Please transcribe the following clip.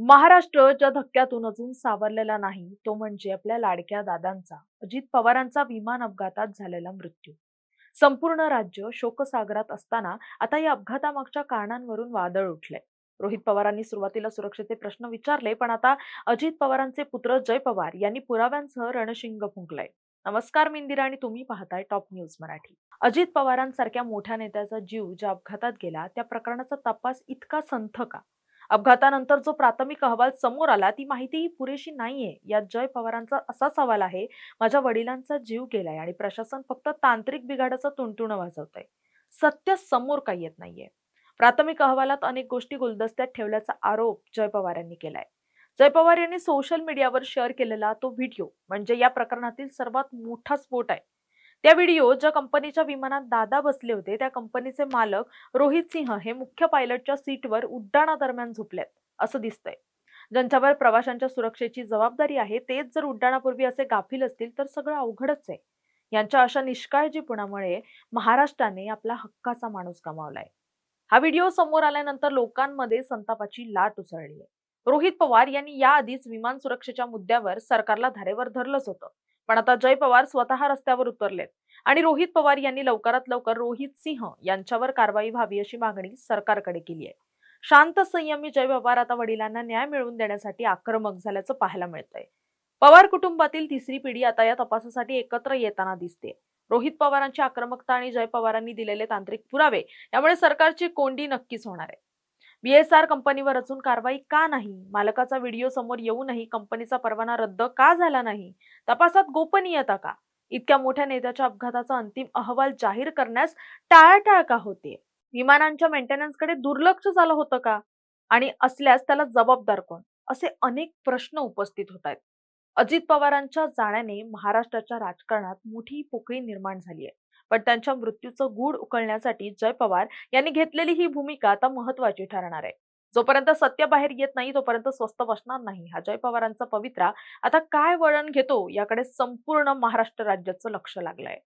महाराष्ट्र ज्या धक्क्यातून अजून सावरलेला नाही तो म्हणजे आपल्या लाडक्या दादांचा अजित पवारांचा विमान अपघातात झालेला मृत्यू. संपूर्ण राज्य शोकसागरात असताना आता या अपघातामागच्या कारणांवरून वादळ उठलंय. रोहित पवारांनी सुरुवातीला सुरक्षेचे प्रश्न विचारले, पण आता अजित पवारांचे पुत्र जय पवार यांनी पुराव्यांसह रणशिंग फुंकलंय. नमस्कार, मी इंदिरा आणि तुम्ही पाहताय टॉप न्यूज मराठी. अजित पवारांसारख्या मोठ्या नेत्याचा जीव ज्या अपघातात गेला त्या प्रकरणाचा तपास इतका संथ का? अपघातानंतर जो प्राथमिक अहवाल समोर आला ती माहिती पुरेशी नाहीये, यात जय पवारांचा असा सवाल आहे, माझ्या वडिलांचा जीव गेलाय आणि प्रशासन फक्त तांत्रिक बिघाडाचं तुणतुणं वाजवतंय. सत्य समोर काही येत नाहीये. प्राथमिक अहवालात अनेक गोष्टी गुलदस्त्यात ठेवल्याचा आरोप जय पवार यांनी केलाय. जय पवार यांनी सोशल मीडियावर शेअर केलेला तो व्हिडिओ म्हणजे या प्रकरणातील सर्वात मोठा स्फोट आहे. त्या व्हिडिओ ज्या कंपनीच्या विमानात दादा बसले होते त्या कंपनीचे मालक रोहित सिंह हे मुख्य पायलटच्या सीटवर उड्डाणादरम्यान झोपलेत असं दिसतंय. ज्यांच्यावर प्रवाशांच्या सुरक्षेची जबाबदारी आहे तेच जर उड्डाणापूर्वी असे गाफील असतील तर सगळं अवघडच आहे. यांच्या अशा निष्काळजीपणामुळे महाराष्ट्राने आपला हक्काचा माणूस गमावलाय. हा व्हिडिओ समोर आल्यानंतर लोकांमध्ये संतापाची लाट उसळली आहे. रोहित पवार यांनी याआधीच विमान सुरक्षेच्या मुद्द्यावर सरकारला धारेवर धरलंच होतं. पण आता जय पवार स्वतः रस्त्यावर उतरलेत आणि रोहित पवार यांनी लवकरात लवकर रोहित सिंह यांच्यावर कारवाई व्हावी अशी मागणी सरकारकडे केली आहे. शांत संयमी जय पवार आता वडिलांना न्याय मिळवून देण्यासाठी आक्रमक झाल्याचं पाहायला मिळतंय. पवार कुटुंबातील तिसरी पिढी आता या तपासासाठी एकत्र येताना दिसते. रोहित पवारांची आक्रमकता आणि जय पवारांनी दिलेले तांत्रिक पुरावे यामुळे सरकारची कोंडी नक्कीच होणार आहे. बीएसआर कंपनीवर अजून कारवाई का नाही? मालकाचा व्हिडिओ समोर येऊनही कंपनीचा परवाना रद्द का झाला नाही? तपासात गोपनीयता का? इतक्या मोठ्या नेत्याच्या अपघाताचा अंतिम अहवाल जाहीर करण्यास टाळाटाळ का होते? विमानांच्या मेंटेनन्सकडे दुर्लक्ष झालं होतं का? आणि असल्यास त्याला जबाबदार कोण? असे अनेक प्रश्न उपस्थित होत आहेत. अजित पवारांच्या जाण्याने महाराष्ट्राच्या राजकारणात मोठी पोकळी निर्माण झाली आहे. पण त्यांच्या मृत्यूचं गूढ उकलण्यासाठी जय पवार यांनी घेतलेली ही भूमिका आता महत्त्वाची ठरणार आहे. जोपर्यंत सत्य बाहेर येत नाही तोपर्यंत स्वस्थ बसणार नाही. हा जय पवारांचा पवित्रा आता काय वळण घेतो याकडे संपूर्ण महाराष्ट्र राज्याचं लक्ष लागलंय.